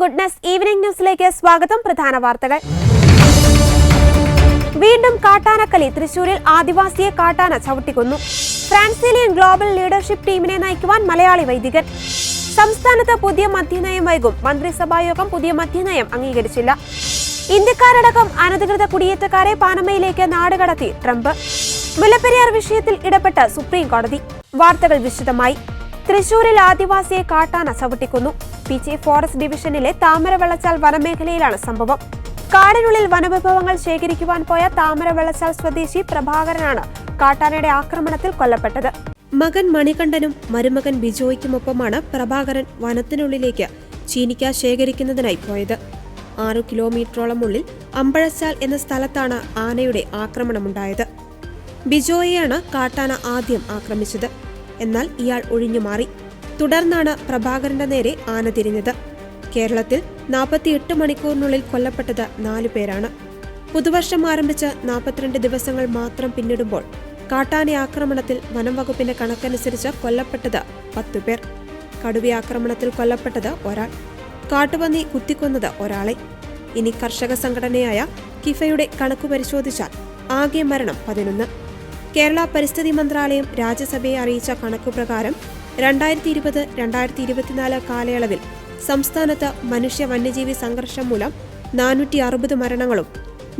Goodness evening ന്യൂസിലേക്ക് സ്വാഗതം. പ്രധാന വാർത്തകൾ. വീണ്ടും കാട്ടാനക്കലി. തൃശൂരിൽ ആദിവാസിയെ കാട്ടാന ചവിട്ടിക്കൊന്നു. ഫ്രാൻസിലിയൻ ഗ്ലോബൽ ലീഡർഷിപ്പ് ടീമിനെ നയിക്കുവാൻ മലയാളി വൈദികൻ. സംസ്ഥാനത്ത് പുതിയ മദ്യനയം വൈകും. മന്ത്രിസഭായോഗം പുതിയ മദ്യനയം അംഗീകരിച്ചില്ല. ഇന്ത്യക്കാരടക്കം അനധികൃത കുടിയേറ്റക്കാരെ പാനമയിലേക്ക് നാടുകടത്തി ട്രംപ്. മുല്ലപ്പെരിയാർ വിഷയത്തിൽ ഇടപെട്ട് സുപ്രീം കോടതി. വാർത്തകൾ വിശദമായി. തൃശൂരിൽ ആദിവാസിയെ കാട്ടാന ചവിട്ടിക്കൊന്നു. പീച്ചി ഫോറസ്റ്റ് ഡിവിഷനിലെ താമരവെള്ളച്ചാൽ വനമേഖലയിലാണ് സംഭവം. കാടിനുള്ളിൽ വനവിഭവങ്ങൾ ശേഖരിക്കുവാൻ പോയ താമരവെള്ളച്ചാൽ സ്വദേശി പ്രഭാകരനാണ് കാട്ടാനയുടെ ആക്രമണത്തിൽ കൊല്ലപ്പെട്ടത്. മകൻ മണികണ്ഠനും മരുമകൻ ബിജോയ്ക്കുമൊപ്പമാണ് പ്രഭാകരൻ വനത്തിനുള്ളിലേക്ക് ചീനിക്ക ശേഖരിക്കുന്നതിനായി പോയത്. 6 കിലോമീറ്ററോളം ഉള്ളിൽ അമ്പഴച്ചാൽ എന്ന സ്ഥലത്താണ് ആനയുടെ ആക്രമണമുണ്ടായത്. ബിജോയെയാണ് കാട്ടാന ആദ്യം ആക്രമിച്ചത്. എന്നാൽ ഇയാൾ ഒഴിഞ്ഞുമാറി. തുടർന്നാണ് പ്രഭാകരന്റെ നേരെ ആന തിരിഞ്ഞത്. കേരളത്തിൽ 48 മണിക്കൂറിനുള്ളിൽ കൊല്ലപ്പെട്ടത് 4 പേരാണ്. പുതുവർഷം ആരംഭിച്ച് 42 ദിവസങ്ങൾ മാത്രം പിന്നിടുമ്പോൾ കാട്ടാന ആക്രമണത്തിൽ വനം വകുപ്പിന്റെ കണക്കനുസരിച്ച് കൊല്ലപ്പെട്ടത് 10 പേർ. കടുവയാക്രമണത്തിൽ കൊല്ലപ്പെട്ടത് ഒരാൾ. കാട്ടുപന്നി കുത്തിക്കൊന്നത് ഒരാളെ. ഇനി കർഷക സംഘടനയായ കിഫയുടെ കണക്കു പരിശോധിച്ചാൽ ആകെ മരണം 11. കേരള പരിസ്ഥിതി മന്ത്രാലയം രാജ്യസഭയെ അറിയിച്ച കണക്കുപ്രകാരം 2020-2024 കാലയളവിൽ സംസ്ഥാനത്ത് മനുഷ്യ വന്യജീവി സംഘർഷം മൂലം 460 മരണങ്ങളും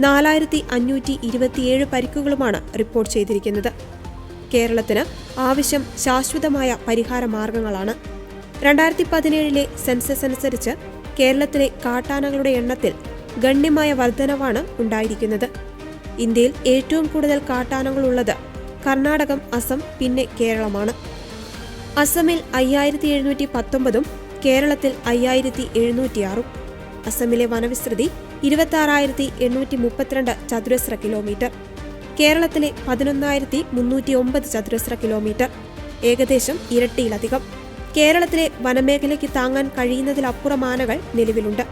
4527 പരിക്കുകളുമാണ് റിപ്പോർട്ട് ചെയ്തിരിക്കുന്നത്. കേരളത്തിന് ആവശ്യം ശാശ്വതമായ പരിഹാര മാർഗങ്ങളാണ്. 2017 സെൻസസ് അനുസരിച്ച് കേരളത്തിലെ കാട്ടാനകളുടെ എണ്ണത്തിൽ ഗണ്യമായ വർധനവാണ് ഉണ്ടായിരിക്കുന്നത്. ഇന്ത്യയിൽ ഏറ്റവും കൂടുതൽ കാട്ടാനകളുള്ളത് കർണാടകം, അസം, പിന്നെ കേരളമാണ്. അസമിൽ 5719, കേരളത്തിൽ 5706. അസമിലെ വനവിസ്തൃതി 26,832 ചതുരശ്ര കിലോമീറ്റർ. കേരളത്തിലെ 11,309 ചതുരശ്ര കിലോമീറ്റർ. ഏകദേശം ഇരട്ടിയിലധികം. കേരളത്തിലെ വനമേഖലയ്ക്ക് താങ്ങാൻ കഴിയുന്നതിലപ്പുറം ആനകൾ നിലവിലുണ്ട്.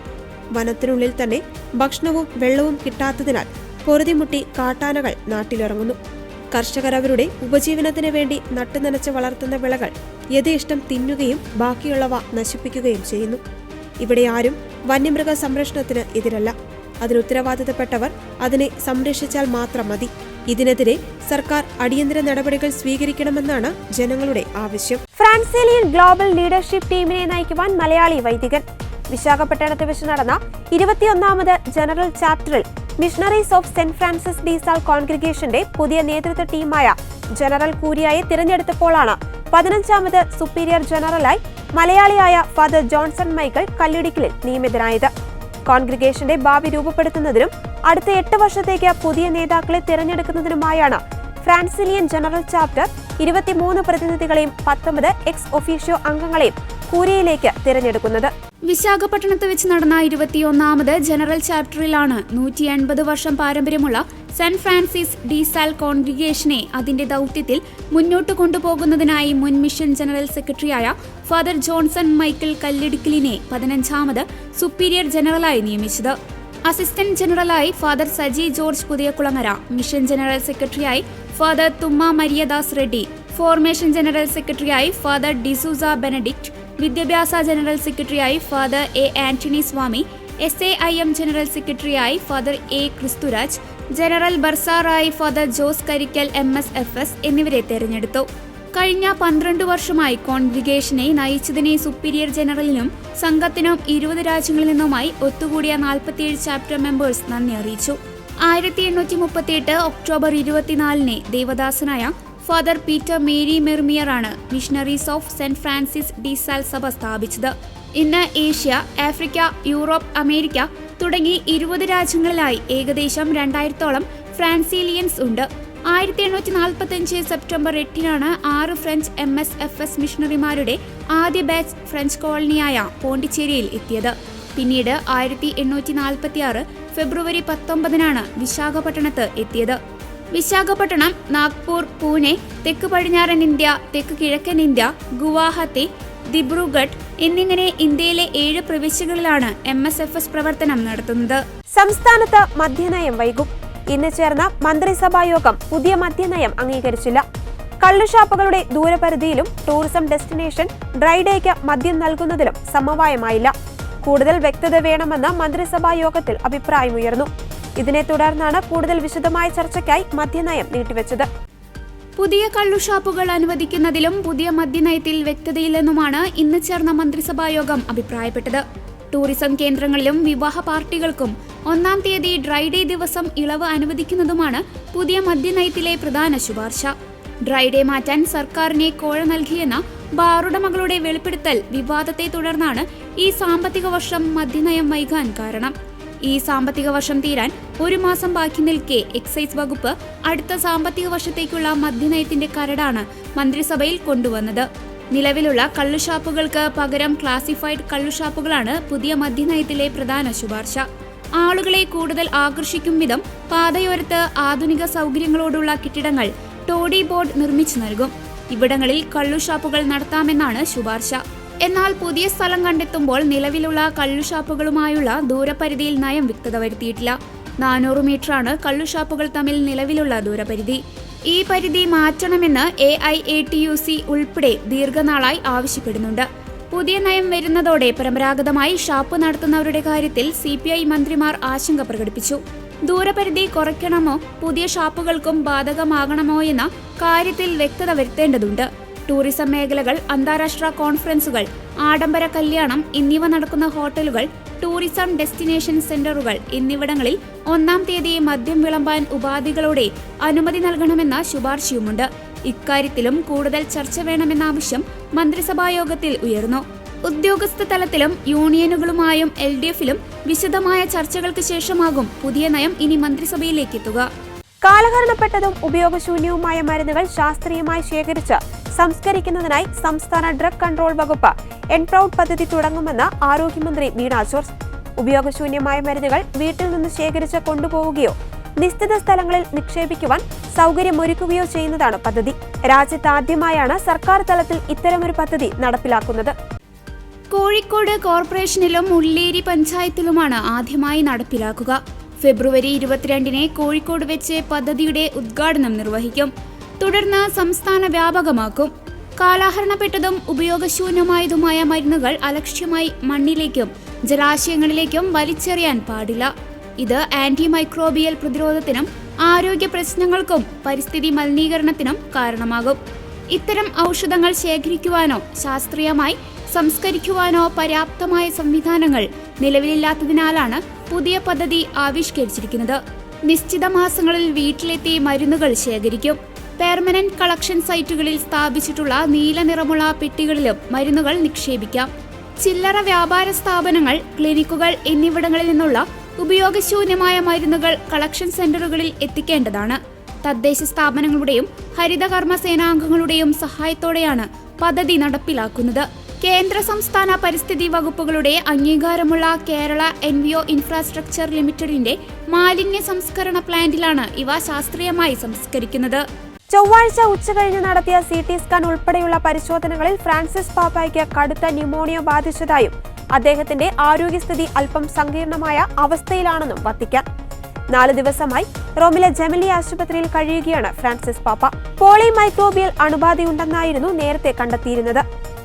വനത്തിനുള്ളിൽ തന്നെ ഭക്ഷണവും വെള്ളവും കിട്ടാത്തതിനാൽ പൊറുതിമുട്ടി കാട്ടാനകൾ നാട്ടിലിറങ്ങുന്നു. കർഷകർ അവരുടെ ഉപജീവനത്തിന് വേണ്ടി നട്ടുനനച്ച് വളർത്തുന്ന വിളകൾ യഥേഷ്ടം തിന്നുകയും ബാക്കിയുള്ളവ നശിപ്പിക്കുകയും ചെയ്യുന്നു. ഇവിടെ ആരും വന്യമൃഗ സംരക്ഷണത്തിന് എതിരല്ല. അതിനുത്തരവാദിത്തപ്പെട്ടവർ അതിനെ സംരക്ഷിച്ചാൽ മാത്രം മതി. ഇതിനെതിരെ സർക്കാർ അടിയന്തര നടപടികൾ സ്വീകരിക്കണമെന്നാണ് ജനങ്ങളുടെ ആവശ്യം. ഫ്രാൻസിലിയൻ ഗ്ലോബൽ ലീഡർഷിപ്പ് ടീമിനെ നയിക്കുവാൻ മലയാളി വൈദികൻ. വിശാഖപട്ടണത്ത് വെച്ച് നടന്ന 21ാമത് ജനറൽ ചാപ്റ്ററിൽ Missionaries of Saint Francis de Sales കോൺഗ്രിഗേഷന്റെ പുതിയ നേതൃത്വ ടീമായ ജനറൽ കൂരിയായെ തിരഞ്ഞെടുത്തപ്പോഴാണ് 15ാമത് സുപ്പീരിയർ ജനറലായി മലയാളിയായ ഫാദർ ജോൺസൺ മൈക്കിൾ കല്ലിടിക്കലിൽ നിയമിതനായത്. കോൺഗ്രിഗേഷന്റെ ഭാവി രൂപപ്പെടുത്തുന്നതിനും അടുത്ത 8 വർഷത്തേക്ക് പുതിയ നേതാക്കളെ തിരഞ്ഞെടുക്കുന്നതിനുമായാണ് ഫ്രാൻസിലിയൻ ജനറൽ ചാപ്റ്റർ 23 പ്രതിനിധികളെയും 19 എക്സ് ഒഫീഷ്യോ അംഗങ്ങളെയും കൂരിയയിലേക്ക് തിരഞ്ഞെടുക്കുന്നത്. വിശാഖപട്ടണത്ത് വെച്ച് നടന്ന 21ാമത് ജനറൽ ചാപ്റ്ററിലാണ് 180 വർഷം പാരമ്പര്യമുള്ള സെന്റ് ഫ്രാൻസിസ് ഡി സാൽ കോൺഗ്രിഗേഷനെ അതിന്റെ ദൗത്യത്തിൽ മുന്നോട്ട് കൊണ്ടുപോകുന്നതിനായി മുൻ മിഷൻ ജനറൽ സെക്രട്ടറിയായ ഫാദർ ജോൺസൺ മൈക്കിൾ കല്ലിടിക്കലിനെ 15ാമത് സുപ്പീരിയർ ജനറലായി നിയമിച്ചത്. അസിസ്റ്റന്റ് ജനറലായി Father Saji George Puthiyakulangara, mission general സെക്രട്ടറിയായി Father Thumma Mariadas Reddy, formation general സെക്രട്ടറിയായി ഫാദർ ഡിസൂസ ബെനഡിക്ട്, വിദ്യാഭ്യാസ ജനറൽ സെക്രട്ടറിയായി Father A Antony Swamy, SAIM general സെക്രട്ടറിയായി ഫാദർ എ ക്രിസ്തുരാജ്, ജനറൽ ബർസാറായി ഫാദർ ജോസ് കരിക്കൽ MSFS എന്നിവരെ തെരഞ്ഞെടുത്തു. കഴിഞ്ഞ 12 വർഷമായി കോൺഗ്രിഗേഷനെ നയിച്ചതിനെ സുപ്പീരിയർ ജനറലിനും സംഘത്തിനും 20 രാജ്യങ്ങളിൽ നിന്നുമായി ഒത്തുകൂടിയ 47 ചാപ്റ്റർ മെമ്പേഴ്സ് നന്ദി അറിയിച്ചു. 1838 ഒക്ടോബർ 24 ദേവദാസനായ ഫാദർ പീറ്റർ മേരി മെർമിയറാണ് Missionaries of Saint Francis de Sales സഭ സ്ഥാപിച്ചത്. ഇന്ന് ഏഷ്യ, ആഫ്രിക്ക, യൂറോപ്പ്, അമേരിക്ക തുടങ്ങി 20 രാജ്യങ്ങളിലായി ഏകദേശം 2000ഓളം ഫ്രാൻസിലിയൻസ് ഉണ്ട്. 1845 സെപ്റ്റംബർ 8 6 ഫ്രഞ്ച് MSFS മിഷണറിമാരുടെ ആദ്യ ബാച്ച് ഫ്രഞ്ച് കോളനിയായ പോണ്ടിച്ചേരിയിൽ എത്തിയത്. പിന്നീട് 1846 ഫെബ്രുവരി 19 വിശാഖപട്ടണത്ത് എത്തിയത്. വിശാഖപട്ടണം, നാഗ്പൂർ, പൂനെ, തെക്ക് പടിഞ്ഞാറൻ ഇന്ത്യ, തെക്ക് കിഴക്കൻ ഇന്ത്യ, ഗുവാഹത്തി, ദിബ്രുഗഡ് എന്നിങ്ങനെ ഇന്ത്യയിലെ 7 പ്രവിശ്യകളിലാണ് MSFS പ്രവർത്തനം നടത്തുന്നത്. സംസ്ഥാനത്ത് മദ്യനയം വൈകും. ഇന്ന് ചേർന്ന മന്ത്രിസഭായോഗം പുതിയ മദ്യനയം അംഗീകരിച്ചില്ല. കള്ളുഷാപ്പുകളുടെ ദൂരപരിധിയിലും ടൂറിസം ഡെസ്റ്റിനേഷൻ ഡ്രൈ ഡേക്ക് മദ്യം നൽകുന്നതിലും സമവായമായില്ല. കൂടുതൽ വ്യക്തത വേണമെന്ന് മന്ത്രിസഭാ യോഗത്തിൽ അഭിപ്രായമുയർന്നു. ഇതിനെ തുടർന്നാണ് കൂടുതൽ വിശദമായ ചർച്ചയ്ക്കായി മദ്യനയം നീട്ടിവെച്ചത്. പുതിയ കള്ളുഷാപ്പുകൾ അനുവദിക്കുന്നതിലും പുതിയ മദ്യനയത്തിൽ വ്യക്തതയില്ലെന്നുമാണ് ഇന്ന് ചേർന്ന മന്ത്രിസഭാ യോഗം അഭിപ്രായപ്പെട്ടത്. ടൂറിസം കേന്ദ്രങ്ങളിലും വിവാഹ പാർട്ടികൾക്കും 1-ാം തീയതി ഡ്രൈ ഡേ ദിവസം ഇളവ് അനുവദിക്കുന്നതുമാണ് പുതിയ മദ്യനയത്തിലെ പ്രധാന ശുപാർശ. ഡ്രൈ ഡേ മാറ്റാൻ സർക്കാരിനെ കോഴ നൽകിയെന്ന ബാറുടമകളുടെ വെളിപ്പെടുത്തൽ വിവാദത്തെ തുടർന്നാണ് ഈ സാമ്പത്തിക വർഷം മദ്യനയം വൈകാൻ കാരണം. ഈ സാമ്പത്തിക വർഷം തീരാൻ 1 മാസം ബാക്കി നിൽക്കെ എക്സൈസ് വകുപ്പ് അടുത്ത സാമ്പത്തിക വർഷത്തേക്കുള്ള മദ്യനയത്തിന്റെ കരടാണ് മന്ത്രിസഭയിൽ കൊണ്ടുവന്നത്. നിലവിലുള്ള കള്ളുഷാപ്പുകൾക്ക് പകരം ക്ലാസിഫൈഡ് കള്ളുഷാപ്പുകളാണ് പുതിയ മദ്യനയത്തിലെ പ്രധാന ശുപാർശ. ആളുകളെ കൂടുതൽ ആകർഷിക്കും വിധം പാതയോരത്ത് ആധുനിക സൗകര്യങ്ങളോടുള്ള കെട്ടിടങ്ങൾ ടോഡി ബോർഡ് നിർമ്മിച്ചു നൽകും. ഇവിടങ്ങളിൽ കള്ളുഷാപ്പുകൾ നടത്താമെന്നാണ് ശുപാർശ. എന്നാൽ പുതിയ സ്ഥലം കണ്ടെത്തുമ്പോൾ നിലവിലുള്ള കള്ളുഷാപ്പുകളുമായുള്ള ദൂരപരിധിയിൽ നയം വ്യക്തത വരുത്തിയിട്ടില്ല. 400 മീറ്ററാണ് കള്ളുഷാപ്പുകൾ തമ്മിൽ നിലവിലുള്ള ദൂരപരിധി. ഈ പരിധി മാറ്റണമെന്ന് AIATUC ഉൾപ്പെടെ ദീർഘനാളായി ആവശ്യപ്പെടുന്നുണ്ട്. പുതിയ നയം വരുന്നതോടെ പരമ്പരാഗതമായി ഷാപ്പ് നടത്തുന്നവരുടെ കാര്യത്തിൽ CPI മന്ത്രിമാർ ആശങ്ക പ്രകടിപ്പിച്ചു. ദൂരപരിധി കുറയ്ക്കണമോ പുതിയ ഷാപ്പുകൾക്കും ബാധകമാകണമോ എന്ന കാര്യത്തിൽ വ്യക്തത വരുത്തേണ്ടതുണ്ട്. ടൂറിസം മേഖലകൾ, അന്താരാഷ്ട്ര കോൺഫറൻസുകൾ, ആഡംബര കല്യാണം എന്നിവ നടക്കുന്ന ഹോട്ടലുകൾ, ടൂറിസം ഡെസ്റ്റിനേഷൻ സെന്ററുകൾ എന്നിവിടങ്ങളിൽ 1-ാം തീയതി മദ്യം വിളമ്പാൻ ഉപാധികളോടെ അനുമതി നൽകണമെന്ന ശുപാർശയുമുണ്ട്. ഇക്കാര്യത്തിലും കൂടുതൽ ചർച്ച വേണമെന്ന ആവശ്യം മന്ത്രിസഭായോഗത്തിൽ ഉയർന്നു. ഉദ്യോഗസ്ഥ തലത്തിലും യൂണിയനുകളുമായും LDFിലും വിശദമായ ചർച്ചകൾക്ക് ശേഷമാകും പുതിയ നയം ഇനി മന്ത്രിസഭയിലേക്ക് എത്തുക. കാലഹരണപ്പെട്ടതും ഉപയോഗശൂന്യവുമായ മരുന്നുകൾ ശാസ്ത്രീയമായി ശേഖരിച്ച് സംസ്കരിക്കുന്നതിനായി സംസ്ഥാന ഡ്രഗ് കൺട്രോൾ വകുപ്പ് എൻപ്രൗഡ് പദ്ധതി തുടങ്ങുമെന്ന് ആരോഗ്യമന്ത്രി വീണ ജോർജ്. ഉപയോഗശൂന്യമായ മരുന്നുകൾ വീട്ടിൽ നിന്ന് ശേഖരിച്ച് കൊണ്ടുപോവുകയോ നിശ്ചിത സ്ഥലങ്ങളിൽ നിക്ഷേപിക്കുവാൻ സൗകര്യമൊരുക്കുകയോ ചെയ്യുന്നതാണ് പദ്ധതി. രാജ്യത്ത് ആദ്യമായാണ് സർക്കാർ തലത്തിൽ ഇത്തരമൊരു പദ്ധതി നടപ്പിലാക്കുന്നത്. കോഴിക്കോട് കോർപ്പറേഷനിലും മുള്ളേരി പഞ്ചായത്തിലുമാണ് ആദ്യമായി നടപ്പിലാക്കുക. ഫെബ്രുവരി 22-ന് കോഴിക്കോട് വെച്ച് പദ്ധതിയുടെ ഉദ്ഘാടനം നിർവഹിക്കും. തുടർന്ന് സംസ്ഥാന വ്യാപകമാക്കും. കാലഹരണപ്പെട്ടതും ഉപയോഗശൂന്യമായതുമായ മരുന്നുകൾ അലക്ഷ്യമായി മണ്ണിലേക്കും ജലാശയങ്ങളിലേക്കും വലിച്ചെറിയാൻ പാടില്ല. ഇത് ആന്റി മൈക്രോബിയൽ പ്രതിരോധത്തിനും ആരോഗ്യ പ്രശ്നങ്ങൾക്കും പരിസ്ഥിതി മലിനീകരണത്തിനും കാരണമാകും. ഇത്തരം ഔഷധങ്ങൾ ശേഖരിക്കുവാനോ ശാസ്ത്രീയമായി സംസ്കരിക്കുവാനോ പര്യാപ്തമായ സംവിധാനങ്ങൾ നിലവിലില്ലാത്തതിനാലാണ് പുതിയ പദ്ധതി ആവിഷ്കരിച്ചിരിക്കുന്നത്. നിശ്ചിത മാസങ്ങളിൽ വീട്ടിലെത്തി മരുന്നുകൾ ശേഖരിക്കും. പെർമനന്റ് കളക്ഷൻ സൈറ്റുകളിൽ സ്ഥാപിച്ചിട്ടുള്ള നീല നിറമുള്ള പെട്ടികളിലും മരുന്നുകൾ നിക്ഷേപിക്കാം. ചില്ലറ വ്യാപാര സ്ഥാപനങ്ങൾ, ക്ലിനിക്കുകൾ എന്നിവിടങ്ങളിൽ നിന്നുള്ള ഉപയോഗശൂന്യമായ മരുന്നുകൾ കളക്ഷൻ സെന്ററുകളിൽ എത്തിക്കേണ്ടതാണ്. തദ്ദേശ സ്ഥാപനങ്ങളുടെയും ഹരിതകർമ്മ സേനാംഗങ്ങളുടെയും സഹായത്തോടെയാണ് പദ്ധതി നടപ്പിലാക്കുന്നത്. കേന്ദ്ര സംസ്ഥാന പരിസ്ഥിതി വകുപ്പുകളുടെ അംഗീകാരമുള്ള കേരള എൻവിയോ ഇൻഫ്രാസ്ട്രക്ചർ ലിമിറ്റഡിന്റെ മാലിന്യ സംസ്കരണ പ്ലാന്റിലാണ് ഇവ ശാസ്ത്രീയമായി സംസ്കരിക്കുന്നത്. ചൊവ്വാഴ്ച ഉച്ചകഴിഞ്ഞ് നടത്തിയ CT സ്കാൻ ഉൾപ്പെടെയുള്ള പരിശോധനകളിൽ ഫ്രാൻസിസ് പാപ്പായ്ക്ക് കടുത്ത ന്യൂമോണിയ ബാധിച്ചതായും അദ്ദേഹത്തിന്റെ ആരോഗ്യസ്ഥിതി അല്പം സങ്കീർണമായ അവസ്ഥയിലാണെന്നും വത്തിക്കാൻ. 4 ദിവസമായി റോമിലെ ജെമിലി ആശുപത്രിയിൽ കഴിയുകയാണ് ഫ്രാൻസിസ് പാപ്പ. പോളി മൈക്രോബിയൽ അണുബാധയുണ്ടെന്നായിരുന്നു നേരത്തെ കണ്ടെത്തിയിരുന്നത്.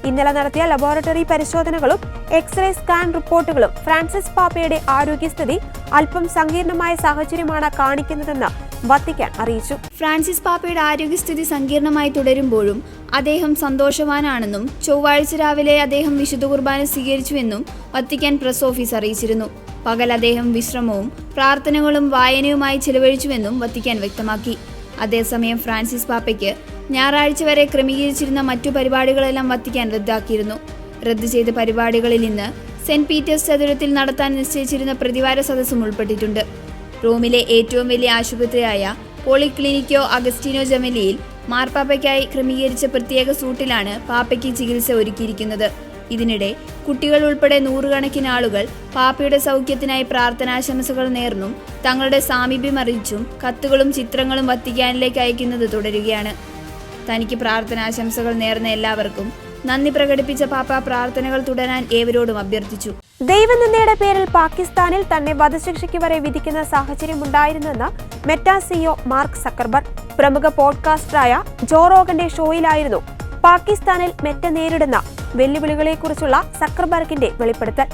ഇന്നലെ നടത്തിയ ലബോറട്ടറി പരിശോധനകളും എക്സ്റേ സ്കാൻ റിപ്പോർട്ടുകളും ഫ്രാൻസിസ് പാപ്പയുടെ ആരോഗ്യസ്ഥിതി അല്പം സങ്കീർണമായ സാഹചര്യമാണ് കാണിക്കുന്നതെന്ന് വത്തിക്കാൻ അറിയിച്ചു. ഫ്രാൻസിസ് പാപ്പയുടെ ആരോഗ്യസ്ഥിതി സങ്കീർണമായി തുടരുമ്പോഴും അദ്ദേഹം സന്തോഷവാനാണെന്നും ചൊവ്വാഴ്ച രാവിലെ അദ്ദേഹം വിശുദ്ധ കുർബാന സ്വീകരിച്ചുവെന്നും വത്തിക്കാൻ പ്രസ് ഓഫീസ് അറിയിച്ചിരുന്നു. പകൽ അദ്ദേഹം വിശ്രമവും പ്രാർത്ഥനകളും വായനയുമായി ചിലവഴിച്ചുവെന്നും വത്തിക്കാൻ വ്യക്തമാക്കി. അതേസമയം ഫ്രാൻസിസ് പാപ്പയ്ക്ക് ഞായറാഴ്ച വരെ ക്രമീകരിച്ചിരുന്ന മറ്റു പരിപാടികളെല്ലാം വത്തിക്കാൻ റദ്ദാക്കിയിരുന്നു. റദ്ദ് ചെയ്ത പരിപാടികളിൽ ഇന്ന് സെന്റ് പീറ്റേഴ്സ് ചതുരത്തിൽ നടത്താൻ നിശ്ചയിച്ചിരുന്ന പ്രതിവാര സദസ്സും ഉൾപ്പെട്ടിട്ടുണ്ട്. റോമിലെ ഏറ്റവും വലിയ ആശുപത്രിയായ പോളിക്ലിനിക്കോ അഗസ്റ്റീനോ ജെമിലിയിൽ മാർപ്പാപ്പയ്ക്കായി ക്രമീകരിച്ച പ്രത്യേക സൂട്ടിലാണ് പാപ്പയ്ക്ക് ചികിത്സ ഒരുക്കിയിരിക്കുന്നത്. ഇതിനിടെ കുട്ടികൾ ഉൾപ്പെടെ 100 കണക്കിന് ആളുകൾ പാപ്പയുടെ സൗഖ്യത്തിനായി പ്രാർത്ഥനാശംസകൾ നേർന്നും തങ്ങളുടെ സാമീപ്യം അറിയിച്ചും കത്തുകളും ചിത്രങ്ങളും വത്തിക്കാനിലേക്ക് അയക്കുന്നത് തുടരുകയാണ്. തനിക്ക് പ്രാർത്ഥനാശംസകൾ നേർന്ന എല്ലാവർക്കും നന്ദി പ്രകടിപ്പിച്ച പാപ്പ പ്രാർത്ഥനകൾ തുടരാൻ ഏവരോടും അഭ്യർത്ഥിച്ചു. ദൈവനിന്ദയുടെ പേരിൽ പാകിസ്ഥാനിൽ തന്നെ വധശിക്ഷയ്ക്ക് വരെ വിധിക്കുന്ന സാഹചര്യമുണ്ടായിരുന്നെന്ന് മെറ്റ CEO മാർക്ക് സക്കർബർഗ്. പ്രമുഖ പോഡ്കാസ്റ്ററായ ജോ റോഗന്റെ ഷോയിലായിരുന്നു പാകിസ്ഥാനിൽ മെറ്റ നേരിടുന്ന വെല്ലുവിളികളെക്കുറിച്ചുള്ള സക്കർബർഗിന്റെ വെളിപ്പെടുത്തൽ.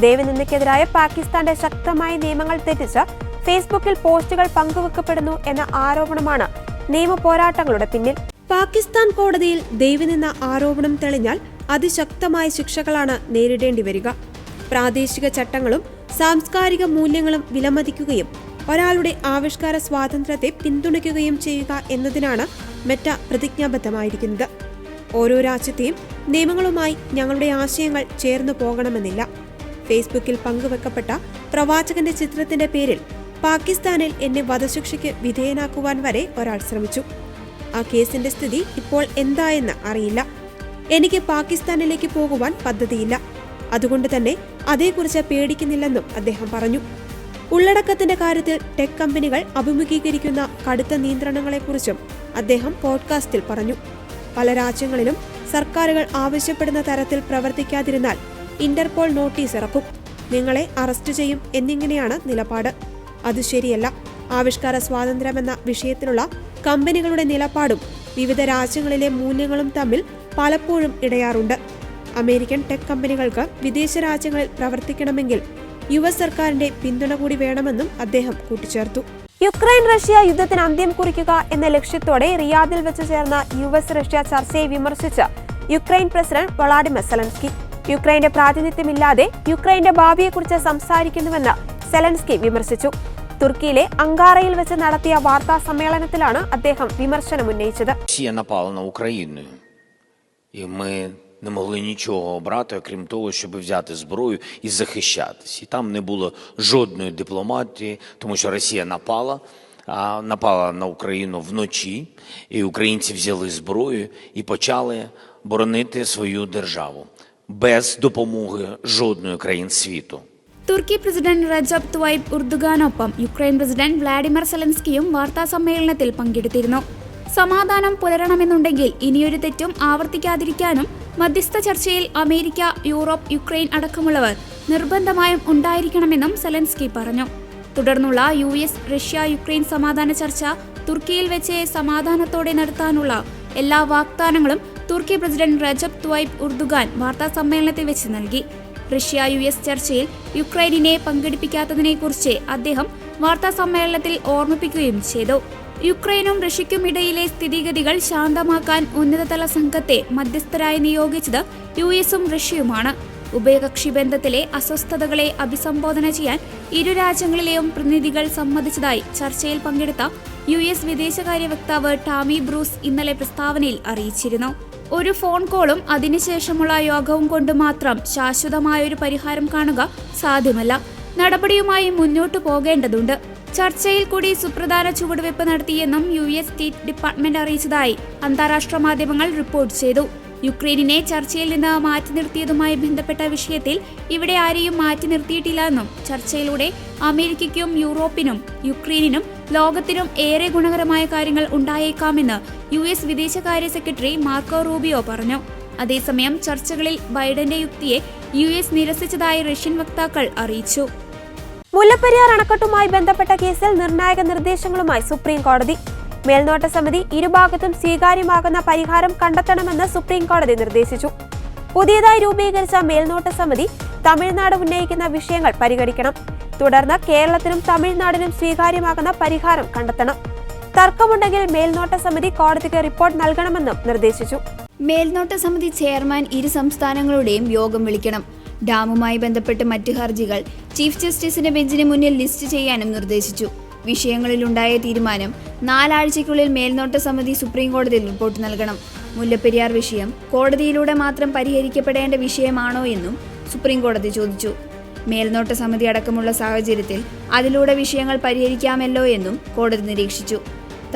ദേവനിന്ദയ്ക്കെതിരായ പാകിസ്ഥാന്റെ ശക്തമായ നിയമങ്ങൾ തെറ്റിച്ച് ഫേസ്ബുക്കിൽ പോസ്റ്റുകൾ പങ്കുവെക്കപ്പെടുന്നു എന്ന ആരോപണമാണ് നിയമ പോരാട്ടങ്ങളുടെ പിന്നിൽ. പാകിസ്ഥാൻ കോടതിയിൽ ദേവനിന്ദ ആരോപണം തെളിഞ്ഞാൽ അതിശക്തമായ ശിക്ഷകളാണ് നേരിടേണ്ടി വരിക. പ്രാദേശിക ചട്ടങ്ങളും സാംസ്കാരിക മൂല്യങ്ങളും വിലമതിക്കുകയും ഒരാളുടെ ആവിഷ്കാര സ്വാതന്ത്ര്യത്തെ പിന്തുണയ്ക്കുകയും ചെയ്യുക എന്നതിനാണ് മെറ്റ പ്രതിജ്ഞാബദ്ധമായിരിക്കുന്നത്. ഓരോ രാജ്യത്തെയും നിയമങ്ങളുമായി ഞങ്ങളുടെ ആശയങ്ങൾ ചേർന്നു പോകണമെന്നില്ല. ഫേസ്ബുക്കിൽ പങ്കുവെക്കപ്പെട്ട പ്രവാചകന്റെ ചിത്രത്തിന്റെ പേരിൽ പാകിസ്ഥാനിൽ എന്നെ വധശിക്ഷയ്ക്ക് വിധേയനാക്കുവാൻ വരെ ഒരാൾ ശ്രമിച്ചു. ആ കേസിന്റെ സ്ഥിതി ഇപ്പോൾ എന്തായെന്ന് അറിയില്ല. എനിക്ക് പാകിസ്ഥാനിലേക്ക് പോകുവാൻ പദ്ധതിയില്ല. അതുകൊണ്ട് തന്നെ അതേക്കുറിച്ച് പേടിക്കുന്നില്ലെന്നും അദ്ദേഹം പറഞ്ഞു. ഉള്ളടക്കത്തിന്റെ കാര്യത്തിൽ ടെക് കമ്പനികൾ അഭിമുഖീകരിക്കുന്ന കടുത്ത നിയന്ത്രണങ്ങളെക്കുറിച്ചും അദ്ദേഹം പോഡ്കാസ്റ്റിൽ പറഞ്ഞു. പല രാജ്യങ്ങളിലും സർക്കാരുകൾ ആവശ്യപ്പെടുന്ന തരത്തിൽ പ്രവർത്തിക്കാതിരുന്നാൽ ഇന്റർപോൾ നോട്ടീസ് ഇറക്കും, നിങ്ങളെ അറസ്റ്റ് ചെയ്യും എന്നിങ്ങനെയാണ് നിലപാട്. അത് ശരിയല്ല. ആവിഷ്കാര സ്വാതന്ത്ര്യമെന്ന വിഷയത്തിലുള്ള കമ്പനികളുടെ നിലപാടും വിവിധ രാജ്യങ്ങളിലെ മൂല്യങ്ങളും തമ്മിൽ പലപ്പോഴും ഇടയാറുണ്ട്. അമേരിക്കൻ ടെക് കമ്പനികൾക്ക് വിദേശ രാജ്യങ്ങളിൽ പ്രവർത്തിക്കണമെങ്കിൽ US സർക്കാരിന്റെ പിന്തുണ കൂടി വേണമെന്നും അദ്ദേഹം കൂട്ടിച്ചേർത്തു. യുക്രൈൻ റഷ്യ യുദ്ധത്തിന് അന്ത്യം കുറിക്കുക എന്ന ലക്ഷ്യത്തോടെ റിയാദിൽ വെച്ച് ചേർന്ന US റഷ്യ ചർച്ചയെ വിമർശിച്ച് യുക്രൈൻ പ്രസിഡന്റ് വൊളാഡിമിർ സെലൻസ്കി. യുക്രൈന്റെ പ്രാതിനിധ്യമില്ലാതെ യുക്രൈന്റെ ഭാവിയെക്കുറിച്ച് സംസാരിക്കുന്നുവെന്ന് സെലൻസ്കി വിമർശിച്ചു. തുർക്കിയിലെ അങ്കാറയിൽ വെച്ച് നടത്തിയ വാർത്താ സമ്മേളനത്തിലാണ് അദ്ദേഹം വിമർശനമുന്നയിച്ചത്. Не могли нічого обрати, окрім того, щоб взяти зброю і захищатись. І там не було жодної дипломатії, тому що Росія напала на Україну вночі, і українці взяли зброю і почали боронити свою державу без допомоги жодної країн світу. തുർക്കി പ്രസിഡന്റ് റജബ് ത്വയ്പ് ഉർദുഗാനൊപ്പം യുക്രൈൻ പ്രസിഡന്റ് വ്ളാഡിമിർ സെലൻസ്കിയും വാർത്താ സമ്മേളനത്തിൽ പങ്കെടുത്തിരുന്നു. സമാധാനം പുലരണമെന്നുണ്ടെങ്കിൽ ഇനിയൊരു തെറ്റും ആവർത്തിക്കാതിരിക്കാനും മധ്യസ്ഥ ചർച്ചയിൽ അമേരിക്ക, യൂറോപ്പ്, യുക്രൈൻ അടക്കമുള്ളവർ നിർബന്ധമായും ഉണ്ടായിരിക്കണമെന്നും സെലൻസ്കി പറഞ്ഞു. തുടർന്നുള്ള US റഷ്യ യുക്രൈൻ സമാധാന ചർച്ച തുർക്കിയിൽ വെച്ച് സമാധാനത്തോടെ നടത്താനുള്ള എല്ലാ വാഗ്ദാനങ്ങളും തുർക്കി പ്രസിഡന്റ് റജബ് ത്വയ്പ് ഉർദുഗാൻ വാർത്താ സമ്മേളനത്തിൽ വെച്ച് നൽകി. റഷ്യ US ചർച്ചയിൽ യുക്രൈനിനെ പങ്കെടുപ്പിക്കാത്തതിനെക്കുറിച്ച് അദ്ദേഹം വാർത്താ സമ്മേളനത്തിൽ ഓർമ്മിപ്പിക്കുകയും ചെയ്തു. യുക്രൈനും റഷ്യയ്ക്കും ഇടയിലെ സ്ഥിതിഗതികൾ ശാന്തമാക്കാൻ ഉന്നതതല സംഘത്തെ മധ്യസ്ഥരായി നിയോഗിച്ചത് US റഷ്യയുമാണ്. ഉഭയകക്ഷി ബന്ധത്തിലെ അസ്വസ്ഥതകളെ അഭിസംബോധന ചെയ്യാൻ ഇരു രാജ്യങ്ങളിലെയും പ്രതിനിധികൾ സമ്മതിച്ചതായി ചർച്ചയിൽ പങ്കെടുത്ത US വിദേശകാര്യ വക്താവ് ടാമി ബ്രൂസ് ഇന്നലെ പ്രസ്താവനയിൽ അറിയിച്ചിരുന്നു. ഒരു ഫോൺ കോളും അതിനുശേഷമുള്ള യോഗവും കൊണ്ട് മാത്രം ശാശ്വതമായൊരു പരിഹാരം കാണുക സാധ്യമല്ല. നടപടിയുമായി മുന്നോട്ടു പോകേണ്ടതുണ്ട്. ചർച്ചയിൽ കൂടി സുപ്രധാന ചുവടുവയ്പ് നടത്തിയെന്നും US സ്റ്റേറ്റ് ഡിപ്പാർട്ട്മെന്റ് അറിയിച്ചതായി അന്താരാഷ്ട്ര മാധ്യമങ്ങൾ റിപ്പോർട്ട് ചെയ്തു. യുക്രൈനിനെ ചർച്ചയിൽ നിന്ന് മാറ്റി നിർത്തിയതുമായി ബന്ധപ്പെട്ട വിഷയത്തിൽ ഇവിടെ ആരെയും മാറ്റി നിർത്തിയിട്ടില്ലെന്നും ചർച്ചയിലൂടെ അമേരിക്കയ്ക്കും യൂറോപ്പിനും യുക്രൈനിനും ലോകത്തിനും ഏറെ ഗുണകരമായ കാര്യങ്ങൾ ഉണ്ടായേക്കാമെന്ന് US വിദേശകാര്യ സെക്രട്ടറി മാർക്കോ റൂബിയോ പറഞ്ഞു. അതേസമയം ചർച്ചകളിൽ ബൈഡന്റെ യുക്തിയെ US നിരസിച്ചതായി റഷ്യൻ വക്താക്കൾ അറിയിച്ചു. മുല്ലപ്പെരിയാർ അണക്കെട്ടുമായി ബന്ധപ്പെട്ട കേസിൽ നിർണായക നിർദ്ദേശങ്ങളുമായി സുപ്രീം കോടതി. മേൽനോട്ട സമിതി ഇരുഭാഗത്തും സ്വീകാര്യമാകുന്ന പരിഹാരം കണ്ടെത്തണമെന്ന് സുപ്രീം കോടതി നിർദ്ദേശിച്ചു. പുതിയതായി രൂപീകരിച്ച മേൽനോട്ട സമിതി തമിഴ്നാട് ഉന്നയിക്കുന്ന വിഷയങ്ങൾ പരിഗണിക്കണം. തുടർന്ന് കേരളത്തിനും തമിഴ്നാടിനും സ്വീകാര്യമാകുന്ന പരിഹാരം കണ്ടെത്തണം. തർക്കമുണ്ടെങ്കിൽ മേൽനോട്ട സമിതി കോടതിക്ക് റിപ്പോർട്ട് നൽകണമെന്നും നിർദ്ദേശിച്ചു. മേൽനോട്ട സമിതി ചെയർമാൻ ഇരു സംസ്ഥാനങ്ങളുടെയും യോഗം വിളിക്കണം. ഡാമുമായി ബന്ധപ്പെട്ട് മറ്റ് ഹർജികൾ ചീഫ് ജസ്റ്റിസിന്റെ ബെഞ്ചിന് മുന്നിൽ ലിസ്റ്റ് ചെയ്യാനും നിർദ്ദേശിച്ചു. വിഷയങ്ങളിലുണ്ടായ തീരുമാനം 4 ആഴ്ചയ്ക്കുള്ളിൽ മേൽനോട്ട സമിതി സുപ്രീം കോടതിയിൽ റിപ്പോർട്ട് നൽകണം. മുല്ലപ്പെരിയാർ വിഷയം കോടതിയിലൂടെ മാത്രം പരിഹരിക്കപ്പെടേണ്ട വിഷയമാണോ എന്നും സുപ്രീം കോടതി ചോദിച്ചു. മേൽനോട്ട സമിതി അടക്കമുള്ള സാഹചര്യത്തിൽ അതിലൂടെ വിഷയങ്ങൾ പരിഹരിക്കാമല്ലോ എന്നും കോടതി നിരീക്ഷിച്ചു.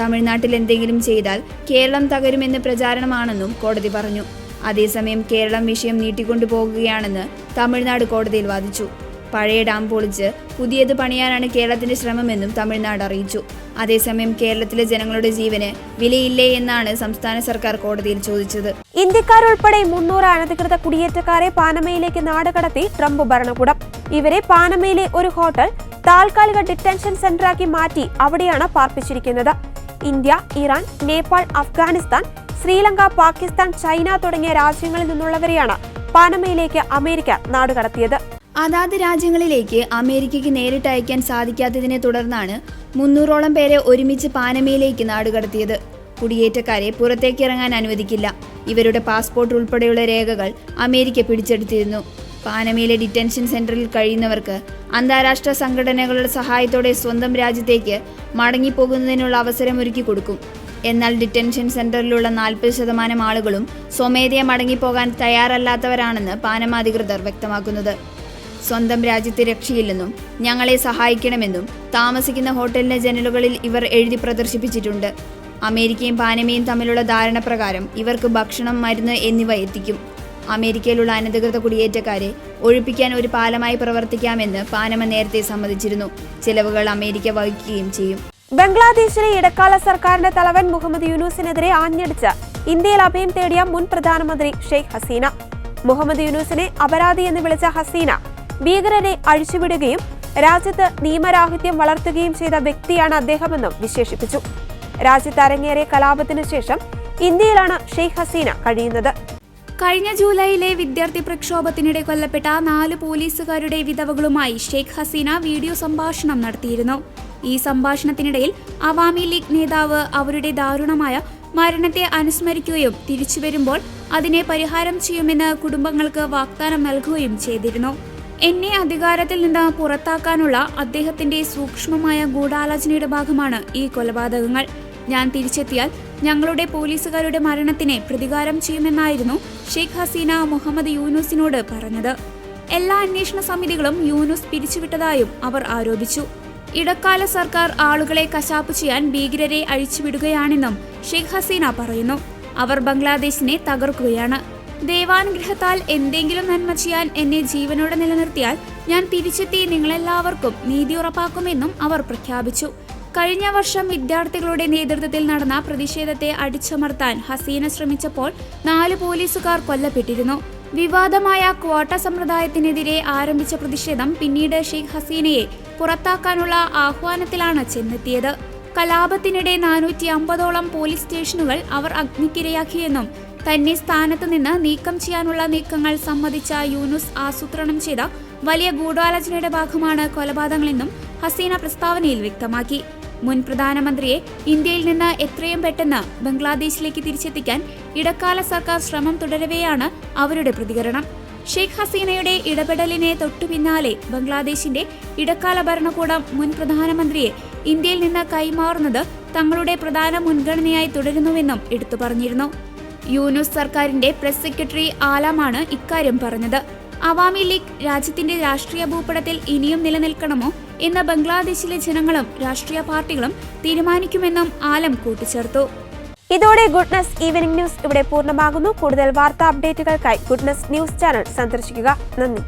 തമിഴ്നാട്ടിൽ എന്തെങ്കിലും ചെയ്താൽ കേരളം തകരുമെന്ന് പ്രചാരണമാണെന്നും കോടതി പറഞ്ഞു. അതേസമയം കേരളം വിഷയം നീട്ടിക്കൊണ്ടുപോകുകയാണെന്ന് തമിഴ്നാട് കോടതിയിൽ വാദിച്ചു. പഴയ ഡാം പൊളിച്ച് പുതിയത് പണിയാനാണ് കേരളത്തിന്റെ ശ്രമമെന്നും തമിഴ്നാട് അറിയിച്ചു. അതേസമയം കേരളത്തിലെ ജനങ്ങളുടെ ജീവന് വിലയില്ലേ എന്നാണ് സംസ്ഥാന സർക്കാർ കോടതിയിൽ ചോദിച്ചത്. ഇന്ത്യക്കാരുൾപ്പെടെ 300 അനധികൃത കുടിയേറ്റക്കാരെ പാനമയിലേക്ക് നാടുകടത്തി ട്രംപ് ഭരണകൂടം. ഇവരെ പാനമയിലെ ഒരു ഹോട്ടൽ താൽക്കാലിക ഡിറ്റൻഷൻ സെന്ററാക്കി മാറ്റി അവിടെയാണ് പാർപ്പിച്ചിരിക്കുന്നത്. India, Iran, Nepal, Afghanistan, Sri Lanka, Pakistan, China തുടങ്ങിയ രാജ്യങ്ങളിൽ നിന്നുള്ളവരെയാണ് പാനമയിലേക്ക് അമേരിക്ക നാടുകടത്തിയത്. അതാത് രാജ്യങ്ങളിലേക്ക് അമേരിക്കയ്ക്ക് നേരിട്ട് അയക്കാൻ സാധിക്കാത്തതിനെ തുടർന്നാണ് 300ഓളം പേരെ ഒരുമിച്ച് പാനമയിലേക്ക് നാടുകടത്തിയത്. കുടിയേറ്റക്കാരെ പുറത്തേക്ക് ഇറങ്ങാൻ അനുവദിക്കില്ല. ഇവരുടെ പാസ്പോർട്ട് ഉൾപ്പെടെയുള്ള രേഖകൾ അമേരിക്ക പിടിച്ചെടുത്തിരുന്നു. പാനമയിലെ ഡിറ്റൻഷൻ സെന്ററിൽ കഴിയുന്നവർക്ക് അന്താരാഷ്ട്ര സംഘടനകളുടെ സഹായത്തോടെ സ്വന്തം രാജ്യത്തേക്ക് മടങ്ങിപ്പോകുന്നതിനുള്ള അവസരമൊരുക്കി കൊടുക്കും. എന്നാൽ ഡിറ്റൻഷൻ സെന്ററിലുള്ള 40% ആളുകളും സ്വമേധയാ മടങ്ങിപ്പോകാൻ തയ്യാറല്ലാത്തവരാണെന്ന് പാനമ അധികൃതർ വ്യക്തമാക്കുന്നത്. സ്വന്തം രാജ്യത്തെ രക്ഷയില്ലെന്നും ഞങ്ങളെ സഹായിക്കണമെന്നും താമസിക്കുന്ന ഹോട്ടലിന്റെ ജനലുകളിൽ ഇവർ എഴുതി പ്രദർശിപ്പിച്ചിട്ടുണ്ട്. അമേരിക്കയും പാനമയും തമ്മിലുള്ള ധാരണ പ്രകാരം ഇവർക്ക് ഭക്ഷണം, മരുന്ന് എന്നിവ എത്തിക്കും. അമേരിക്കയിലുള്ള അനധികൃത കുടിയേറ്റക്കാരെ ഒഴിപ്പിക്കാൻ ഒരു പാലമായി പ്രവർത്തിക്കാമെന്ന് പാനമ നേരത്തെ സമ്മതിച്ചിരുന്നു. ചിലവുകൾ അമേരിക്ക വഹിക്കുകയും ചെയ്യും. ബംഗ്ലാദേശിലെ ഇടക്കാല സർക്കാരിന്റെ തലവൻ മുഹമ്മദ് യൂനൂസിനെതിരെ ആഞ്ഞടിച്ച് ഇന്ത്യയിൽ അഭയം തേടിയ മുൻ പ്രധാനമന്ത്രി ഷെയ്ഖ് ഹസീന. മുഹമ്മദ് യൂനൂസിനെ അപരാധി എന്ന് വിളിച്ച ഹസീന ഭീകരരെ അഴിച്ചുവിടുകയും രാജ്യത്ത് നിയമരാഹിത്യം വളർത്തുകയും ചെയ്ത വ്യക്തിയാണ് അദ്ദേഹമെന്നും വിശേഷിപ്പിച്ചു. രാജ്യത്ത് അരങ്ങേറിയ കലാപത്തിനു ശേഷം ഇന്ത്യയിലാണ് ഷെയ്ഖ് ഹസീന കഴിയുന്നത്. കഴിഞ്ഞ ജൂലൈയിലെ വിദ്യാർത്ഥി പ്രക്ഷോഭത്തിനിടെ കൊല്ലപ്പെട്ട 4 പോലീസുകാരുടെ വിധവകളുമായി ഷെയ്ഖ് ഹസീന വീഡിയോ സംഭാഷണം നടത്തിയിരുന്നു. ഈ സംഭാഷണത്തിനിടയിൽ അവാമി ലീഗ് നേതാവ് അവരുടെ ദാരുണമായ മരണത്തെ അനുസ്മരിക്കുകയും തിരിച്ചുവരുമ്പോൾ അതിനെ പരിഹാരം ചെയ്യുമെന്ന് കുടുംബങ്ങൾക്ക് വാഗ്ദാനം നൽകുകയും ചെയ്തിരുന്നു. എന്നെ അധികാരത്തിൽ നിന്ന് പുറത്താക്കാനുള്ള അദ്ദേഹത്തിന്റെ സൂക്ഷ്മമായ ഗൂഢാലോചനയുടെ ഭാഗമാണ് ഈ കൊലപാതകങ്ങൾ. ഞാൻ തിരിച്ചെത്തിയാൽ ഞങ്ങളുടെ പോലീസുകാരുടെ മരണത്തിന് പ്രതികാരം ചെയ്യുമെന്നായിരുന്നു ഷെയ്ഖ് ഹസീന മുഹമ്മദ് യൂനൂസിനോട് പറഞ്ഞത്. എല്ലാ അന്വേഷണ സമിതികളും യൂനൂസ് പിരിച്ചുവിട്ടതായും അവർ ആരോപിച്ചു. ഇടക്കാല സർക്കാർ ആളുകളെ കശാപ്പ് ചെയ്യാൻ ഭീകരരെ അഴിച്ചുവിടുകയാണെന്നും ഷെയ്ഖ് ഹസീന പറയുന്നു. അവർ ബംഗ്ലാദേശിനെ തകർക്കുകയാണ്. ദൈവാനുഗ്രഹത്താൽ എന്തെങ്കിലും നന്മ ചെയ്യാൻ എന്നെ ജീവനോടെ നിലനിർത്തിയാൽ ഞാൻ തിരിച്ചെത്തി നിങ്ങളെല്ലാവർക്കും നീതി ഉറപ്പാക്കുമെന്നും അവർ പ്രഖ്യാപിച്ചു. കഴിഞ്ഞ വർഷം വിദ്യാർത്ഥികളുടെ നേതൃത്വത്തിൽ നടന്ന പ്രതിഷേധത്തെ അടിച്ചമർത്താൻ ഹസീന ശ്രമിച്ചപ്പോൾ 4 പോലീസുകാർ കൊല്ലപ്പെട്ടിരുന്നു. വിവാദമായ ക്വാട്ട സമ്പ്രദായത്തിനെതിരെ ആരംഭിച്ച പ്രതിഷേധം പിന്നീട് ഷെയ്ഖ് ഹസീനയെ പുറത്താക്കാനുള്ള ആഹ്വാനത്തിലാണ് ചെന്നെത്തിയത്. കലാപത്തിനിടെ 450ഓളം പോലീസ് സ്റ്റേഷനുകൾ അവർ അഗ്നിക്കിരയാക്കിയെന്നും തന്നെ സ്ഥാനത്ത് നിന്ന് നീക്കം ചെയ്യാനുള്ള നീക്കങ്ങൾ സമ്മതിച്ച യൂനുസ് ആസൂത്രണം ചെയ്ത വലിയ ഗൂഢാലോചനയുടെ ഭാഗമാണ് കൊലപാതകങ്ങളെന്നും ഹസീന പ്രസ്താവനയിൽ വ്യക്തമാക്കി. മുൻ പ്രധാനമന്ത്രിയെ ഇന്ത്യയിൽ നിന്ന് എത്രയും പെട്ടെന്ന് ബംഗ്ലാദേശിലേക്ക് തിരിച്ചെത്തിക്കാൻ ഇടക്കാല സർക്കാർ ശ്രമം തുടരവെയാണ് അവരുടെ പ്രതികരണം. ഷെയ്ഖ് ഹസീനയുടെ ഇടപെടലിനെ തൊട്ടുപിന്നാലെ ബംഗ്ലാദേശിന്റെ ഇടക്കാല ഭരണകൂടം മുൻ പ്രധാനമന്ത്രിയെ ഇന്ത്യയിൽ നിന്ന് കൈമാറുന്നത് തങ്ങളുടെ പ്രധാന മുൻഗണനയായി തുടരുന്നുവെന്നും എടുത്തു പറഞ്ഞിരുന്നു. യൂനുസ് സർക്കാരിന്റെ പ്രസ് സെക്രട്ടറി ആലമാണ് ഇക്കാര്യം പറഞ്ഞത്. അവാമി ലീഗ് രാജ്യത്തിന്റെ രാഷ്ട്രീയ ഭൂപടത്തിൽ ഇനിയും നിലനിൽക്കണമോ എന്ന് ബംഗ്ലാദേശിലെ ജനങ്ങളും രാഷ്ട്രീയ പാർട്ടികളും തീരുമാനിക്കുമെന്നും ആലം കൂട്ടിച്ചേർത്തു. ഇതോടെ ഗുഡ്നസ് ഈവനിംഗ് ന്യൂസ് ഇവിടെ പൂർണ്ണമാകുന്നു. കൂടുതൽ വാർത്താ അപ്ഡേറ്റുകൾക്കായി ഗുഡ്നസ് ന്യൂസ് ചാനൽ സന്ദർശിക്കുക. നന്ദി.